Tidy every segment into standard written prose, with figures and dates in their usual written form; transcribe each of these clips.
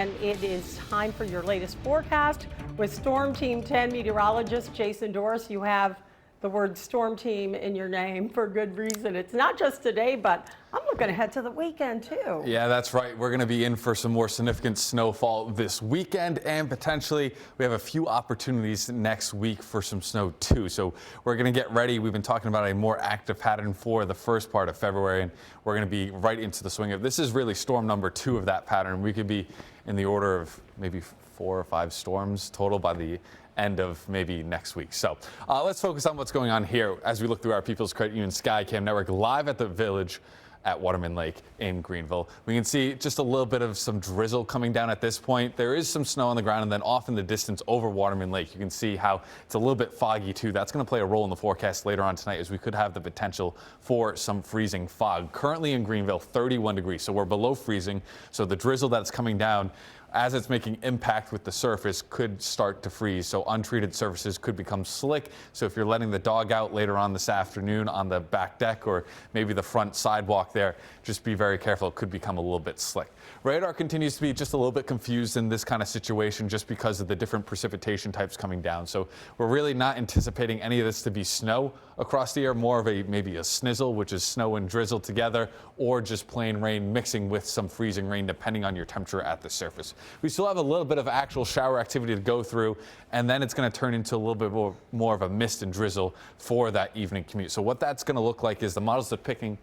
And it is time for your latest forecast with Storm Team 10 meteorologist Jason Doris. You have the word Storm Team in your name for good reason. It's not just today, but I'm looking ahead to the weekend too. Yeah, that's right. We're going to be in for some more significant snowfall this weekend, and potentially we have a few opportunities next week for some snow too. So we're going to get ready. We've been talking about a more active pattern for the first part of February, and we're going to be right into the swing of this. Is really storm number 2 of that pattern. We could be in the order of maybe 4 or 5 storms total by the end of maybe next week. So let's focus on what's going on here as we look through our People's Credit Union Skycam network live at the Village at Waterman Lake in Greenville. We can see just a little bit of some drizzle coming down at this point. There is some snow on the ground, and then off in the distance over Waterman Lake, you can see how it's a little bit foggy too. That's going to play a role in the forecast later on tonight, as we could have the potential for some freezing fog. Currently in Greenville, 31 degrees, so we're below freezing. So the drizzle that's coming down as it's making impact with the surface could start to freeze. So untreated surfaces could become slick. So if you're letting the dog out later on this afternoon on the back deck or maybe the front sidewalk there, just be very careful. It could become a little bit slick. Radar continues to be just a little bit confused in this kind of situation just because of the different precipitation types coming down. So we're really not anticipating any of this to be snow across the air, more of maybe a snizzle, which is snow and drizzle together, or just plain rain mixing with some freezing rain depending on your temperature at the surface. We still have a little bit of actual shower activity to go through, and then it's going to turn into a little bit more of a mist and drizzle for that evening commute. So what that's going to look like is the model's depicting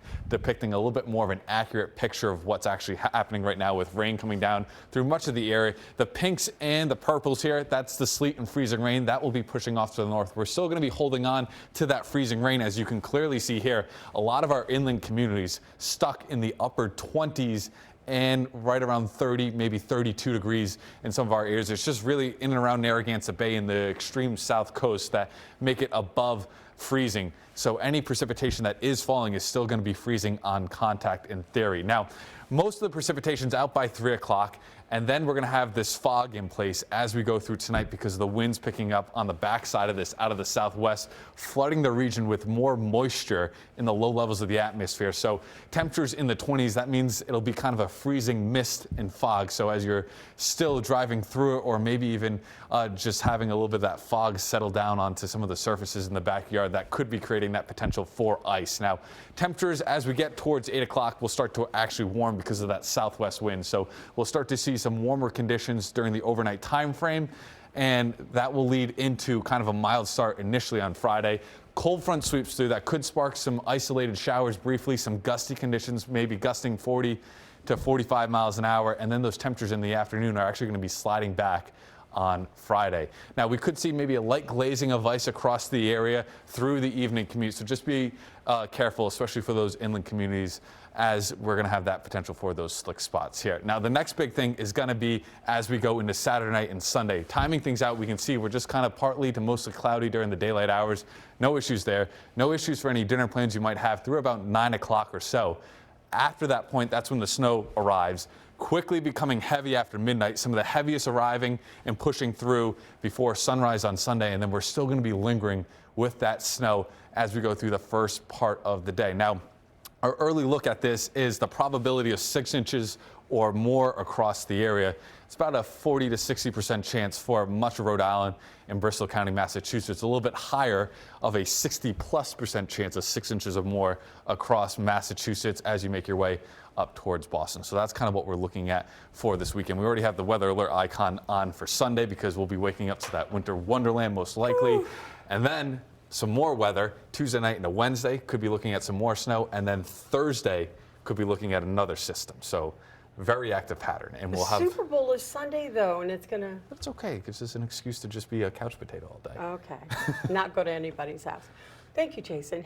a little bit more of an accurate picture of what's actually happening right now, with rain coming down through much of the area. The pinks and the purples here, that's the sleet and freezing rain. That will be pushing off to the north. We're still going to be holding on to that freezing rain, as you can clearly see here. A lot of our inland communities stuck in the upper 20s and right around 30, maybe 32 degrees in some of our areas. It's just really in and around Narragansett Bay and the extreme south coast that make it above freezing. So any precipitation that is falling is still going to be freezing on contact in theory. Now, most of the precipitation's out by 3 o'clock, and then we're going to have this fog in place as we go through tonight because of the winds picking up on the backside of this out of the southwest, flooding the region with more moisture in the low levels of the atmosphere. So temperatures in the 20s, that means it'll be kind of a freezing mist and fog. So as you're still driving through it, or maybe even just having a little bit of that fog settle down onto some of the surfaces in the backyard, that could be creating that potential for ice. Now, temperatures as we get towards 8 o'clock will start to actually warm because of that southwest wind. So we'll start to see some warmer conditions during the overnight time frame, and that will lead into kind of a mild start initially on Friday. Cold front sweeps through. That could spark some isolated showers briefly, some gusty conditions, maybe gusting 40 to 45 miles an hour, and then those temperatures in the afternoon are actually going to be sliding back on Friday. Now, we could see maybe a light glazing of ice across the area through the evening commute, so just be careful, especially for those inland communities, as we're going to have that potential for those slick spots here. Now, the next big thing is going to be as we go into Saturday night and Sunday. Timing things out, we can see we're just kind of partly to mostly cloudy during the daylight hours. No issues there. No issues for any dinner plans you might have through about 9 o'clock or so. After that point, that's when the snow arrives, quickly becoming heavy after midnight, some of the heaviest arriving and pushing through before sunrise on Sunday, and then we're still going to be lingering with that snow as we go through the first part of the day. Now, our early look at this is the probability of 6 inches or more across the area. It's about a 40 to 60% chance for much of Rhode Island and Bristol County, Massachusetts. A little bit higher of a 60+% chance of 6 inches or more across Massachusetts as you make your way up towards Boston. So that's kind of what we're looking at for this weekend. We already have the weather alert icon on for Sunday because we'll be waking up to that winter wonderland most likely. Ooh. And then some more weather Tuesday night into Wednesday. Could be looking at some more snow, and then Thursday could be looking at another system. So very active pattern, and we'll have. Super Bowl is Sunday though, and it's gonna. It's okay. It gives us an excuse to just be a couch potato all day. Okay, not go to anybody's house. Thank you, Jason.